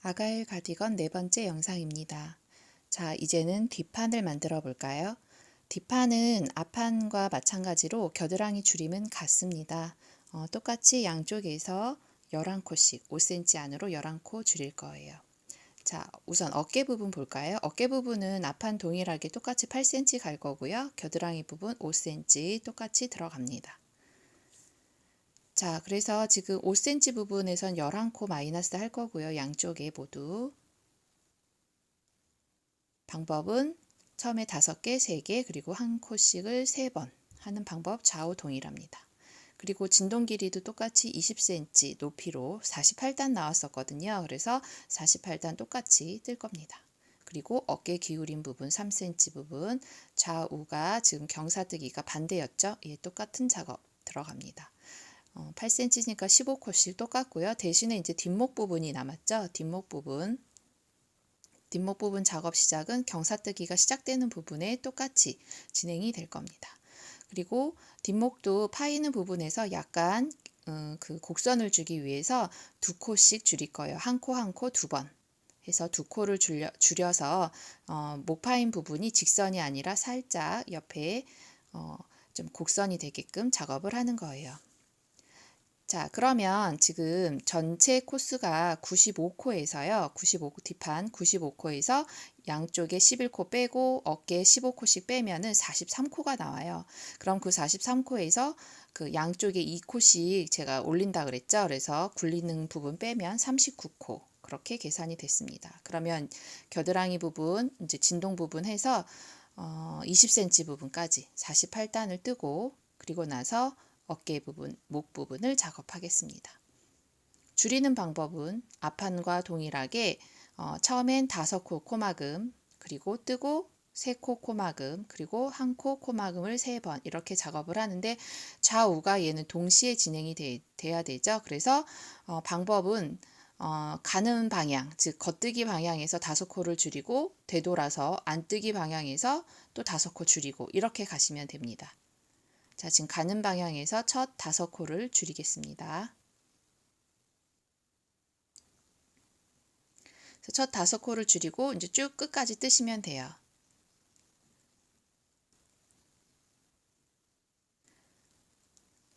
아가일 가디건 네 번째 영상입니다. 자, 이제는 뒷판을 만들어 볼까요? 뒷판은 앞판과 마찬가지로 겨드랑이 줄임은 같습니다. 똑같이 양쪽에서 11코씩 5cm 안으로 11코 줄일 거예요. 자, 우선 어깨 부분 볼까요? 어깨 부분은 앞판 동일하게 똑같이 8cm 갈 거고요. 겨드랑이 부분 5cm 똑같이 들어갑니다. 자, 그래서 지금 5cm 부분에선 11코 마이너스 할 거고요. 양쪽에 모두. 방법은 처음에 5개, 3개, 그리고 한 코씩을 3번 하는 방법 좌우 동일합니다. 그리고 진동 길이도 똑같이 20cm 높이로 48단 나왔었거든요. 그래서 48단 똑같이 뜰 겁니다. 그리고 어깨 기울인 부분 3cm 부분 좌우가 지금 경사뜨기가 반대였죠. 예, 똑같은 작업 들어갑니다. 8cm니까 15코씩 똑같고요. 대신에 이제 뒷목 부분이 남았죠. 뒷목 부분 작업 시작은 경사뜨기가 시작되는 부분에 똑같이 진행이 될 겁니다. 그리고 뒷목도 파이는 부분에서 약간 그 곡선을 주기 위해서 2코씩 줄일 거예요. 한 코 한 코 2번 해서 2코를 줄여서 목 파인 부분이 직선이 아니라 살짝 옆에 좀 곡선이 되게끔 작업을 하는 거예요. 자, 그러면 지금 전체 코스가 95코에서요. 뒷판 95코에서 양쪽에 11코 빼고 어깨에 15코씩 빼면은 43코가 나와요. 그럼 그 43코에서 그 양쪽에 2코씩 제가 올린다 그랬죠. 그래서 굴리는 부분 빼면 39코. 그렇게 계산이 됐습니다. 그러면 겨드랑이 부분, 이제 진동 부분 해서 20cm 부분까지 48단을 뜨고 그리고 나서 어깨 부분, 목 부분을 작업하겠습니다. 줄이는 방법은 앞판과 동일하게 처음엔 5코 코막음, 그리고 뜨고 3코 코막음, 그리고 1코 코막음을 3번 이렇게 작업을 하는데 좌우가 얘는 동시에 진행이 돼야 되죠. 그래서 방법은 가는 방향, 즉 겉뜨기 방향에서 5코를 줄이고 되돌아서 안뜨기 방향에서 또 5코 줄이고 이렇게 가시면 됩니다. 자, 지금 가는 방향에서 첫 5코를 줄이겠습니다. 첫 5코를 줄이고 이제 쭉 끝까지 뜨시면 돼요.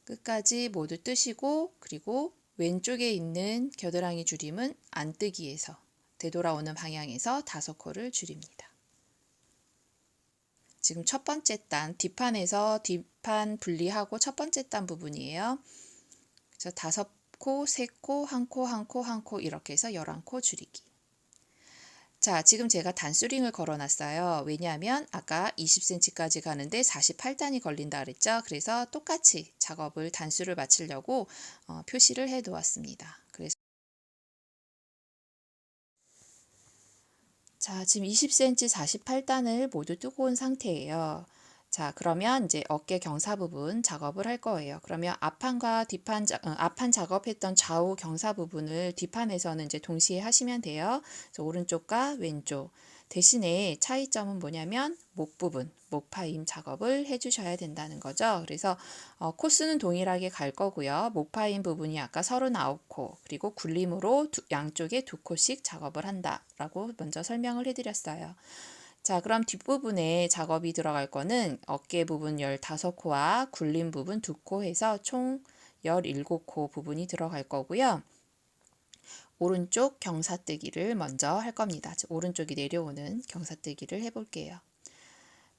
끝까지 모두 뜨시고 그리고 왼쪽에 있는 겨드랑이 줄임은 안뜨기에서 되돌아오는 방향에서 5코를 줄입니다. 지금 첫 번째 단, 뒷판에서 뒷판 분리하고 첫 번째 단 부분이에요. 그래서 5코, 3코, 1코, 1코, 1코 이렇게 해서 11코 줄이기. 자, 지금 제가 단수링을 걸어놨어요. 왜냐하면 아까 20cm까지 가는데 48단이 걸린다 그랬죠. 그래서 똑같이 작업을 단수를 마치려고 표시를 해 놓았습니다. 그래서 자, 지금 20cm 48단을 모두 뜨고 온 상태예요. 자, 그러면 이제 어깨 경사 부분 작업을 할 거예요. 그러면 앞판과 뒷판, 앞판 작업했던 좌우 경사 부분을 뒷판에서는 이제 동시에 하시면 돼요. 그래서 오른쪽과 왼쪽. 대신에 차이점은 뭐냐면 목 부분, 목 파임 작업을 해주셔야 된다는 거죠. 그래서 코스는 동일하게 갈 거고요. 목 파임 부분이 아까 39코, 그리고 굴림으로 양쪽에 2코씩 작업을 한다라고 먼저 설명을 해드렸어요. 자, 그럼 뒷부분에 작업이 들어갈 거는 어깨 부분 15코와 굴림 부분 2코 해서 총 17코 부분이 들어갈 거고요. 오른쪽 경사뜨기를 먼저 할 겁니다. 오른쪽이 내려오는 경사뜨기를 해볼게요.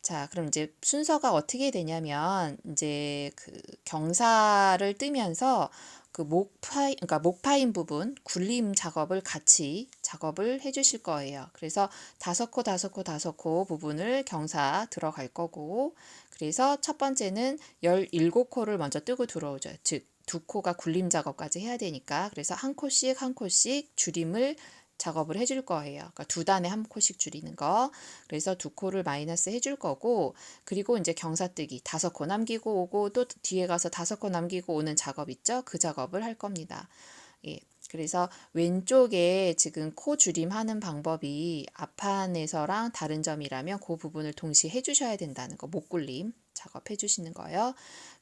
자, 그럼 이제 순서가 어떻게 되냐면 이제 그 경사를 뜨면서 그 그러니까 목 파인 부분 굴림 작업을 같이 작업을 해주실 거예요. 그래서 5코, 5코, 5코 부분을 경사 들어갈 거고, 그래서 첫 번째는 17코를 먼저 뜨고 들어오죠. 즉 2코가 굴림 작업까지 해야 되니까, 그래서 한 코씩 한 코씩 줄임을 작업을 해줄 거예요. 그러니까 2단에 한 코씩 줄이는 거. 그래서 2코를 마이너스 해줄 거고, 그리고 이제 경사뜨기 5코 남기고 오고 또 뒤에 가서 5코 남기고 오는 작업 있죠? 그 작업을 할 겁니다. 예. 그래서 왼쪽에 지금 코 줄임하는 방법이 앞판에서랑 다른 점이라면 그 부분을 동시에 해주셔야 된다는 거, 목 굴림 작업해 주시는 거예요.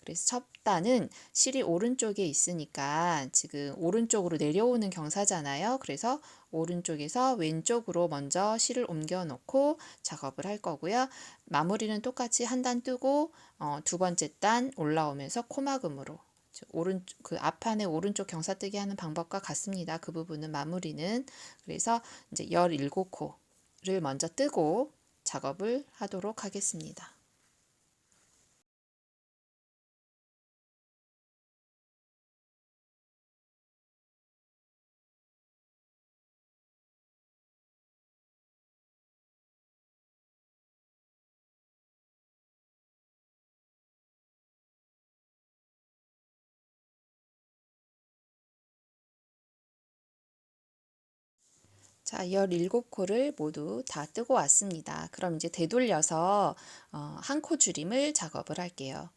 그래서 첫 단은 실이 오른쪽에 있으니까 지금 오른쪽으로 내려오는 경사잖아요. 그래서 오른쪽에서 왼쪽으로 먼저 실을 옮겨 놓고 작업을 할 거고요. 마무리는 똑같이 한 단 뜨고 두 번째 단 올라오면서 코막음으로 그 앞판에 오른쪽 경사뜨기 하는 방법과 같습니다. 그 부분은 마무리는. 그래서 이제 17코를 먼저 뜨고 작업을 하도록 하겠습니다. 자, 17코를 모두 다 뜨고 왔습니다. 그럼 이제 되돌려서 한 코 줄임을 작업을 할게요.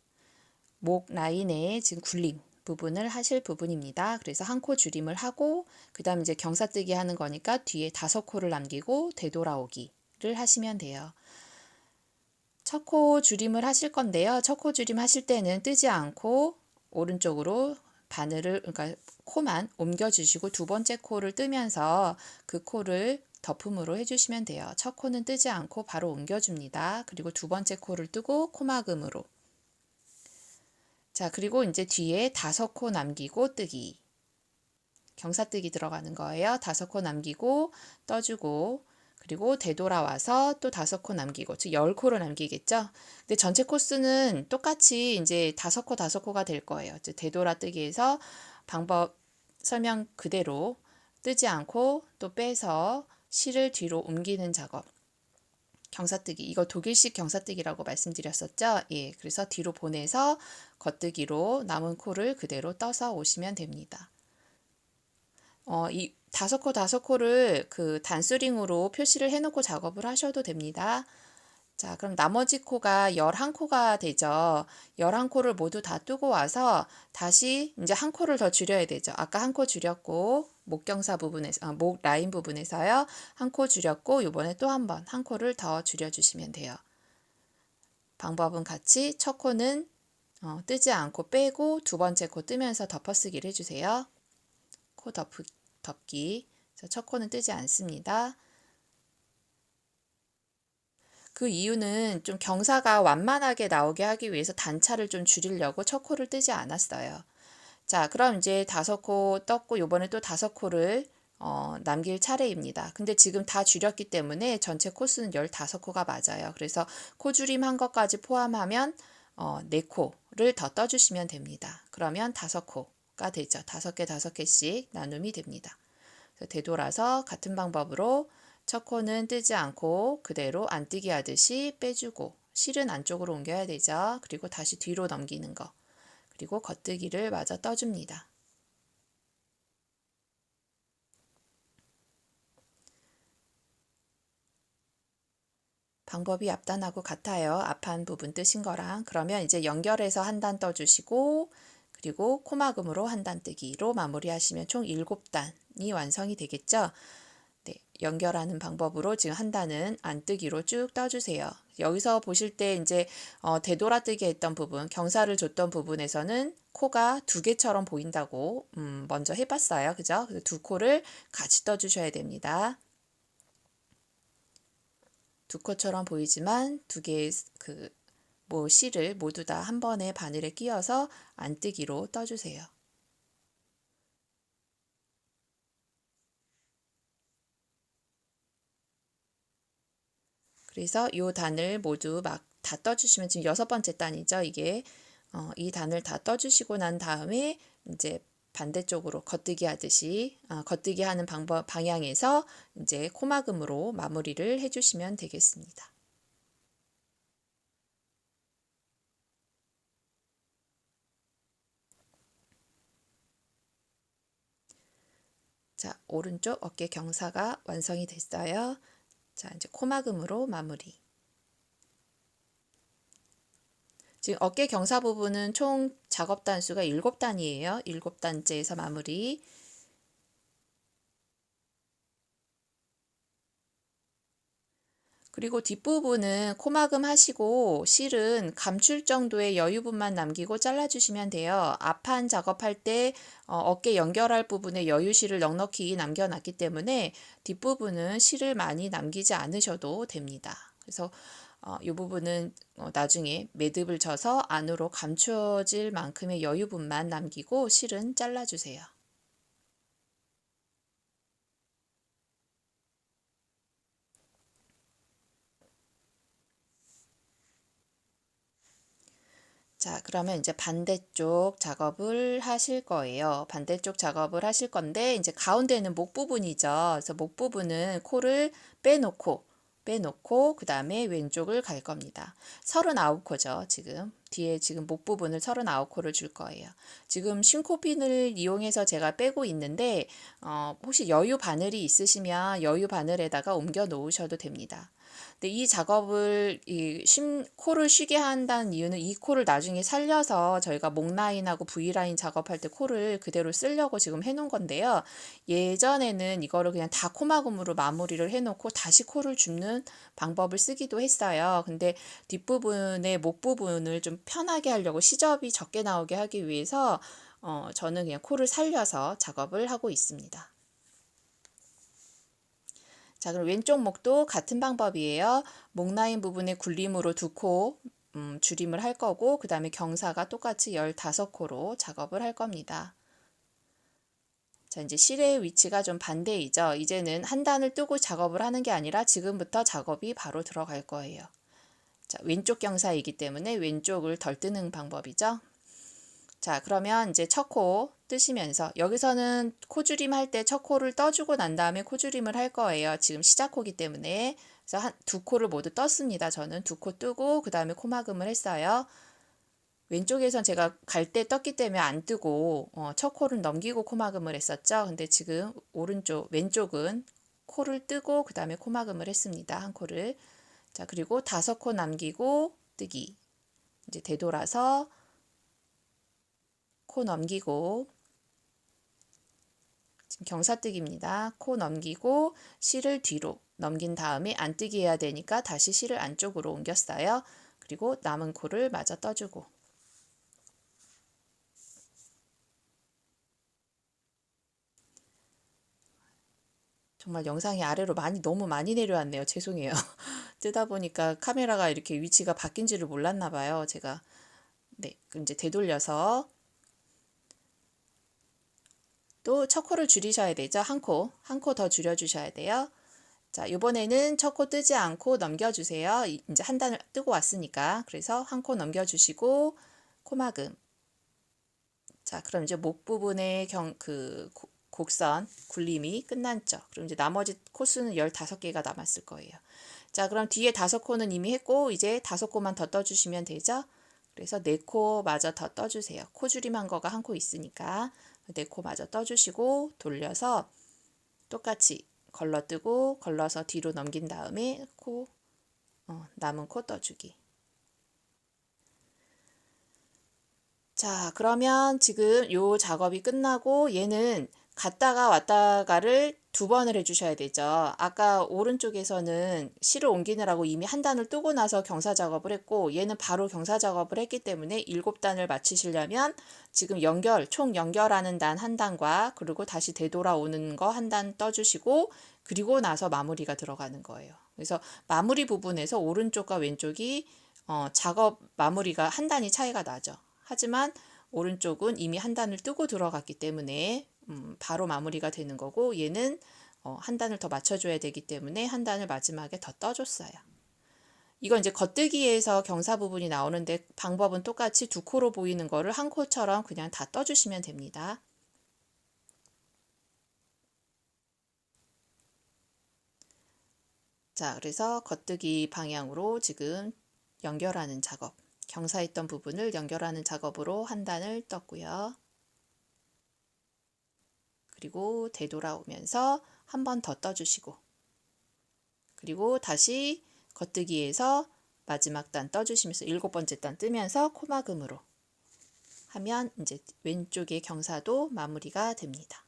목 라인에 지금 굴림 부분을 하실 부분입니다. 그래서 한 코 줄임을 하고 그 다음 이제 경사뜨기 하는 거니까 뒤에 5코를 남기고 되돌아오기를 하시면 돼요. 첫 코 줄임을 하실 건데요. 첫 코 줄임 하실 때는 뜨지 않고 오른쪽으로 바늘을 그러니까 코만 옮겨주시고 두 번째 코를 뜨면서 그 코를 덮음으로 해주시면 돼요. 첫 코는 뜨지 않고 바로 옮겨줍니다. 그리고 두 번째 코를 뜨고 코막음으로. 자, 그리고 이제 뒤에 5코 남기고 뜨기. 경사뜨기 들어가는 거예요. 5코 남기고 떠주고 그리고 되돌아와서 또 5코 남기고 즉 10코를 남기겠죠. 근데 전체 코스는 똑같이 이제 5코 될 거예요. 즉 되돌아뜨기에서 방법 설명 그대로 뜨지 않고 또 빼서 실을 뒤로 옮기는 작업. 경사뜨기 이거 독일식 경사뜨기라고 말씀드렸었죠. 예, 그래서 뒤로 보내서 겉뜨기로 남은 코를 그대로 떠서 오시면 됩니다. 이 5코를 그 단수링으로 표시를 해놓고 작업을 하셔도 됩니다. 자, 그럼 나머지 코가 11코가 되죠. 11코를 모두 다 뜨고 와서 다시 이제 한 코를 더 줄여야 되죠. 아까 한 코 줄였고 목경사 부분에서 목 라인 부분에서요. 한 코 줄였고 이번에 또 한 코를 더 줄여주시면 돼요. 방법은 같이 첫 코는 뜨지 않고 빼고 두 번째 코 뜨면서 덮어쓰기를 해주세요. 코 덮기. 첫 코는 뜨지 않습니다. 그 이유는 좀 경사가 완만하게 나오게 하기 위해서 단차를 좀 줄이려고 첫 코를 뜨지 않았어요. 자, 그럼 이제 5코 떴고 요번에 또 5코를 남길 차례입니다. 근데 지금 다 줄였기 때문에 전체 코스는 15코가 맞아요. 그래서 코 줄임 한 것까지 포함하면 4코를 더 떠주시면 됩니다. 그러면 5코가 되죠. 5개씩 나눔이 됩니다. 되돌아서 같은 방법으로 첫 코는 뜨지 않고 그대로 안뜨기 하듯이 빼주고 실은 안쪽으로 옮겨야 되죠. 그리고 다시 뒤로 넘기는 거. 그리고 겉뜨기를 마저 떠줍니다. 방법이 앞단하고 같아요. 앞판 부분 뜨신 거랑. 그러면 이제 연결해서 한 단 떠주시고 그리고 코막음으로 한 단 뜨기로 마무리하시면 총 7단이 완성이 되겠죠. 네, 연결하는 방법으로 지금 한 단은 안뜨기로 쭉 떠주세요. 여기서 보실 때 이제 되돌아뜨기 했던 부분, 경사를 줬던 부분에서는 코가 2개처럼 보인다고 먼저 해봤어요. 그죠? 그래서 2코를 같이 떠주셔야 됩니다. 2코처럼 보이지만 2개의 실을 모두 다 한 번에 바늘에 끼워서 안뜨기로 떠주세요. 그래서 이 단을 모두 막 다 떠주시면 지금 6번째 단이죠. 이게 이 단을 다 떠주시고 난 다음에 이제 반대쪽으로 겉뜨기 하듯이 겉뜨기 하는 방향에서 이제 코막음으로 마무리를 해주시면 되겠습니다. 자, 오른쪽 어깨 경사가 완성이 됐어요. 자, 이제 코막음으로 마무리. 지금 어깨 경사 부분은 총 작업 단수가 7단이에요. 7단째에서 마무리. 그리고 뒷부분은 코막음 하시고 실은 감출 정도의 여유분만 남기고 잘라주시면 돼요. 앞판 작업할 때 어깨 연결할 부분에 여유실을 넉넉히 남겨놨기 때문에 뒷부분은 실을 많이 남기지 않으셔도 됩니다. 그래서 이 부분은 나중에 매듭을 져서 안으로 감춰질 만큼의 여유분만 남기고 실은 잘라주세요. 자, 그러면 이제 반대쪽 작업을 하실 거예요. 반대쪽 작업을 하실 건데, 이제 가운데는 목 부분이죠. 그래서 목 부분은 코를 빼놓고, 그 다음에 왼쪽을 갈 겁니다. 39코죠, 지금. 뒤에 지금 목 부분을 39코를 줄 거예요. 지금 쉰코핀을 이용해서 제가 빼고 있는데, 혹시 여유 바늘이 있으시면 여유 바늘에다가 옮겨 놓으셔도 됩니다. 근데 이 작업을 코를 쉬게 한다는 이유는 이 코를 나중에 살려서 저희가 목 라인하고 V 라인 작업할 때 코를 그대로 쓰려고 지금 해놓은 건데요. 예전에는 이거를 그냥 다 코막음으로 마무리를 해놓고 다시 코를 줍는 방법을 쓰기도 했어요. 근데 뒷부분의 목 부분을 좀 편하게 하려고 시접이 적게 나오게 하기 위해서 저는 그냥 코를 살려서 작업을 하고 있습니다. 자, 그럼 왼쪽 목도 같은 방법이에요. 목 라인 부분에 굴림으로 2코 줄임을 할 거고, 그 다음에 경사가 똑같이 15코로 작업을 할 겁니다. 자, 이제 실의 위치가 좀 반대이죠. 이제는 한 단을 뜨고 작업을 하는 게 아니라 지금부터 작업이 바로 들어갈 거예요. 자, 왼쪽 경사이기 때문에 왼쪽을 덜 뜨는 방법이죠. 자, 그러면 이제 첫 코 뜨시면서 여기서는 코줄임 할 때 첫 코를 떠주고 난 다음에 코줄임을 할 거예요. 지금 시작 코기 때문에. 그래서 두 코를 모두 떴습니다. 저는 2코 뜨고 그 다음에 코막음을 했어요. 왼쪽에선 제가 갈 때 떴기 때문에 안 뜨고 첫 코를 넘기고 코막음을 했었죠. 근데 지금 왼쪽은 코를 뜨고 그 다음에 코막음을 했습니다. 한 코를. 자, 그리고 5코 남기고 뜨기. 이제 되돌아서 코 넘기고, 지금 경사뜨기입니다. 코 넘기고 실을 뒤로 넘긴 다음에 안뜨기 해야 되니까 다시 실을 안쪽으로 옮겼어요. 그리고 남은 코를 마저 떠주고. 정말 영상이 아래로 너무 많이 내려왔네요. 죄송해요. 뜨다 보니까 카메라가 이렇게 위치가 바뀐지를 몰랐나 봐요. 제가. 네, 그럼 이제 되돌려서 또 첫 코를 줄이셔야 되죠. 한 코 더 줄여주셔야 돼요. 자, 이번에는 첫 코 뜨지 않고 넘겨주세요. 이제 한 단을 뜨고 왔으니까. 그래서 한 코 넘겨주시고 코막음. 자, 그럼 이제 목 부분의 곡선 굴림이 끝났죠. 그럼 이제 나머지 코수는 15개가 남았을 거예요. 자, 그럼 뒤에 5코는 이미 했고 이제 5코만 더 떠주시면 되죠. 그래서 4코 마저 더 떠주세요. 코 줄임한 거가 한 코 있으니까 4코 마저 떠주시고 돌려서 똑같이 걸러뜨고 걸러서 뒤로 넘긴 다음에 남은 코 떠주기. 자, 그러면 지금 요 작업이 끝나고 얘는 갔다가 왔다가를 2번을 해주셔야 되죠. 아까 오른쪽에서는 실을 옮기느라고 이미 한 단을 뜨고 나서 경사 작업을 했고 얘는 바로 경사 작업을 했기 때문에 7단을 맞추시려면 지금 총 연결하는 단 한 단과 그리고 다시 되돌아오는 거 한 단 떠주시고 그리고 나서 마무리가 들어가는 거예요. 그래서 마무리 부분에서 오른쪽과 왼쪽이 작업 마무리가 한 단이 차이가 나죠. 하지만 오른쪽은 이미 한 단을 뜨고 들어갔기 때문에 바로 마무리가 되는 거고 얘는 한 단을 더 맞춰줘야 되기 때문에 한 단을 마지막에 더 떠줬어요. 이건 이제 겉뜨기에서 경사 부분이 나오는데 방법은 똑같이 2코로 보이는 거를 한 코처럼 그냥 다 떠주시면 됩니다. 자, 그래서 겉뜨기 방향으로 지금 연결하는 작업. 경사했던 부분을 연결하는 작업으로 한 단을 떴고요. 그리고 되돌아오면서 한 번 더 떠주시고 그리고 다시 겉뜨기에서 마지막 단 떠주시면서 7번째 단 뜨면서 코막음으로 하면 이제 왼쪽의 경사도 마무리가 됩니다.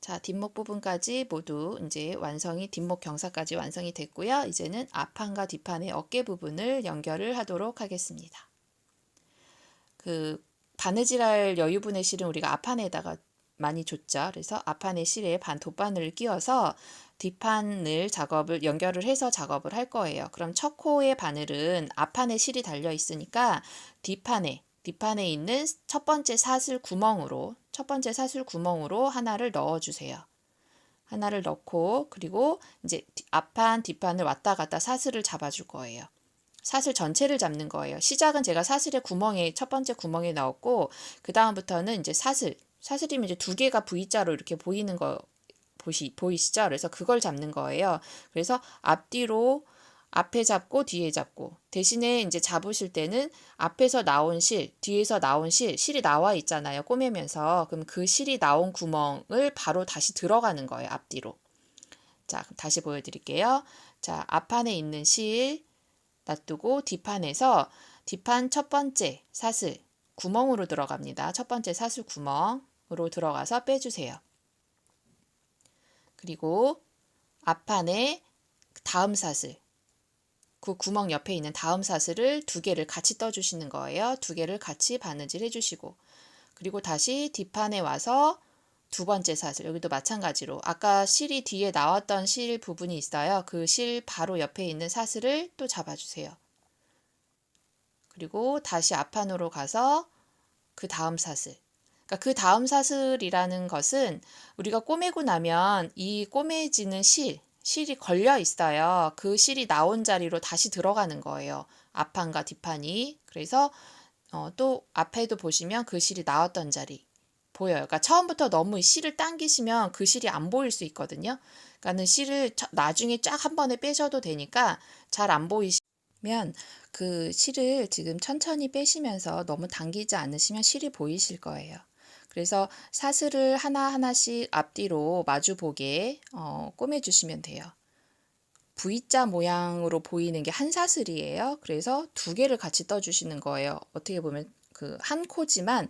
자, 뒷목 부분까지 모두 이제 뒷목 경사까지 완성이 됐고요. 이제는 앞판과 뒷판의 어깨 부분을 연결을 하도록 하겠습니다. 그 바느질할 여유분의 실은 우리가 앞판에다가 많이 줬죠. 그래서 앞판의 실에 돗바늘을 끼워서 뒷판을 연결을 해서 작업을 할 거예요. 그럼 첫 코의 바늘은 앞판에 실이 달려 있으니까 뒷판에 있는 첫 번째 사슬 구멍으로 하나를 넣어 주세요. 하나를 넣고 그리고 이제 앞판 뒷판을 왔다 갔다 사슬을 잡아줄 거예요. 사슬 전체를 잡는 거예요. 시작은 제가 사슬의 첫 번째 구멍에 넣었고 그 다음부터는 이제 사슬이면 이제 두 개가 V자로 이렇게 보이는 거 보이시죠? 그래서 그걸 잡는 거예요. 그래서 앞뒤로 앞에 잡고 뒤에 잡고 대신에 이제 잡으실 때는 앞에서 나온 뒤에서 나온 실이 나와 있잖아요. 꼬매면서. 그럼 그 실이 나온 구멍을 바로 다시 들어가는 거예요. 앞뒤로. 자, 다시 보여드릴게요. 자, 앞판에 있는 실 놔두고 뒷판 첫 번째 사슬 구멍으로 들어갑니다. 첫 번째 사슬 구멍으로 들어가서 빼주세요. 그리고 앞판에 다음 사슬, 그 구멍 옆에 있는 다음 사슬을 두 개를 같이 떠주시는 거예요. 두 개를 같이 바느질 해주시고 그리고 다시 뒷판에 와서 두 번째 사슬, 여기도 마찬가지로 아까 실이 뒤에 나왔던 실 부분이 있어요. 그 실 바로 옆에 있는 사슬을 또 잡아주세요. 그리고 다시 앞판으로 가서 그 다음 사슬. 그러니까 그 다음 사슬이라는 것은 우리가 꼬매고 나면 이 꼬매지는 실이 걸려 있어요. 그 실이 나온 자리로 다시 들어가는 거예요. 앞판과 뒷판이. 그래서 또 앞에도 보시면 그 실이 나왔던 자리 보여요. 그러니까 처음부터 너무 실을 당기시면 그 실이 안 보일 수 있거든요. 그러니까는 실을 나중에 쫙 한 번에 빼셔도 되니까 잘 안 보이시면 그 실을 지금 천천히 빼시면서 너무 당기지 않으시면 실이 보이실 거예요. 그래서 사슬을 하나하나씩 앞뒤로 마주 보게 꼬매주시면 돼요. V자 모양으로 보이는 게 한 사슬이에요. 그래서 두 개를 같이 떠주시는 거예요. 어떻게 보면 그 한 코지만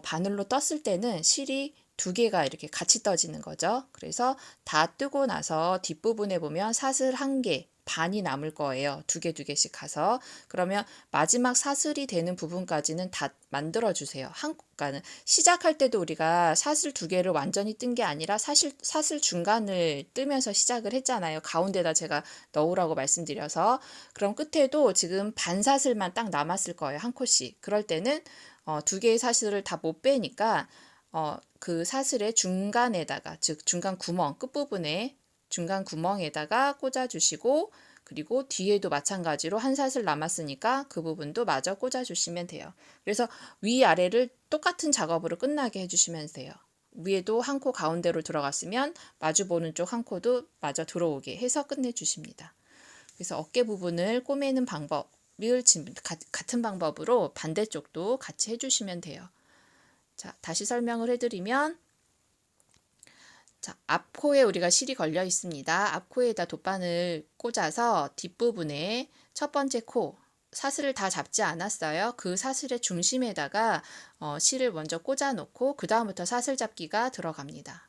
바늘로 떴을 때는 실이 두 개가 이렇게 같이 떠지는 거죠. 그래서 다 뜨고 나서 뒷부분에 보면 사슬 한 개 반이 남을 거예요. 두 개씩 가서. 그러면 마지막 사슬이 되는 부분까지는 다 만들어 주세요. 그러니까는 시작할 때도 우리가 사슬 두 개를 완전히 뜬 게 아니라 사슬 중간을 뜨면서 시작을 했잖아요. 가운데다 제가 넣으라고 말씀드려서. 그럼 끝에도 지금 반 사슬만 딱 남았을 거예요. 한 코씩. 그럴 때는 두 개의 사슬을 다 못 빼니까 그 사슬의 중간에다가, 즉 중간 구멍 끝부분에 중간 구멍에다가 꽂아주시고 그리고 뒤에도 마찬가지로 한 사슬 남았으니까 그 부분도 마저 꽂아주시면 돼요. 그래서 위아래를 똑같은 작업으로 끝나게 해주시면 돼요. 위에도 한 코 가운데로 들어갔으면 마주 보는 쪽 한 코도 마저 들어오게 해서 끝내주십니다. 그래서 어깨 부분을 꼬매는 방법을 같은 방법으로 반대쪽도 같이 해주시면 돼요. 자, 다시 설명을 해드리면 자, 앞코에 우리가 실이 걸려 있습니다. 앞코에다 돗바늘 꽂아서 뒷부분에 첫 번째 코 사슬을 다 잡지 않았어요. 그 사슬의 중심에다가 실을 먼저 꽂아 놓고 그 다음부터 사슬 잡기가 들어갑니다.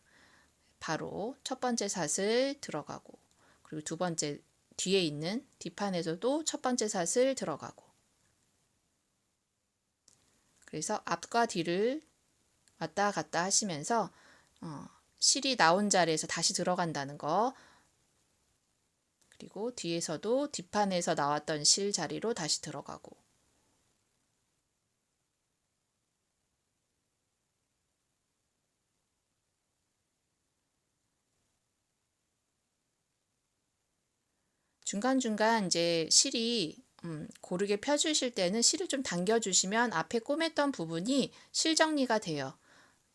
바로 첫 번째 사슬 들어가고 그리고 두 번째 뒤에 있는 뒷판에서도 첫 번째 사슬 들어가고 그래서 앞과 뒤를 왔다 갔다 하시면서 실이 나온 자리에서 다시 들어간다는 거 그리고 뒤에서도 뒷판에서 나왔던 실 자리로 다시 들어가고 중간중간 이제 실이 고르게 펴주실 때는 실을 좀 당겨주시면 앞에 꼬맸던 부분이 실 정리가 돼요.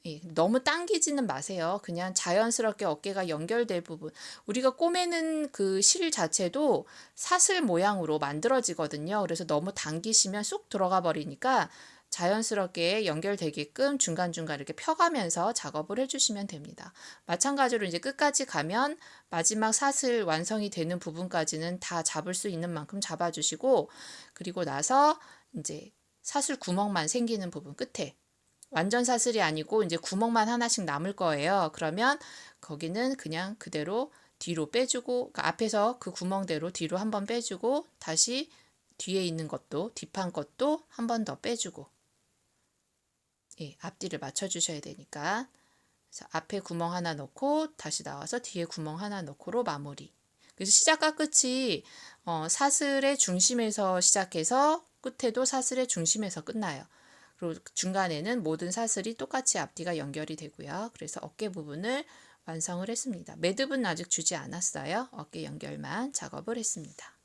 예, 너무 당기지는 마세요. 그냥 자연스럽게 어깨가 연결될 부분. 우리가 꼬매는 그 실 자체도 사슬 모양으로 만들어지거든요. 그래서 너무 당기시면 쑥 들어가 버리니까 자연스럽게 연결되게끔 중간중간 이렇게 펴가면서 작업을 해주시면 됩니다. 마찬가지로 이제 끝까지 가면 마지막 사슬 완성이 되는 부분까지는 다 잡을 수 있는 만큼 잡아주시고 그리고 나서 이제 사슬 구멍만 생기는 부분 끝에 완전 사슬이 아니고 이제 구멍만 하나씩 남을 거예요. 그러면 거기는 그냥 그대로 뒤로 빼주고, 그러니까 앞에서 그 구멍대로 뒤로 한번 빼주고, 다시 뒤에 있는 것도, 뒷판 것도 한 번 더 빼주고, 예, 앞뒤를 맞춰주셔야 되니까. 그래서 앞에 구멍 하나 넣고 다시 나와서 뒤에 구멍 하나 넣고로 마무리. 그래서 시작과 끝이 사슬의 중심에서 시작해서 끝에도 사슬의 중심에서 끝나요. 그리고 중간에는 모든 사슬이 똑같이 앞뒤가 연결이 되고요. 그래서 어깨 부분을 완성을 했습니다. 매듭은 아직 주지 않았어요. 어깨 연결만 작업을 했습니다.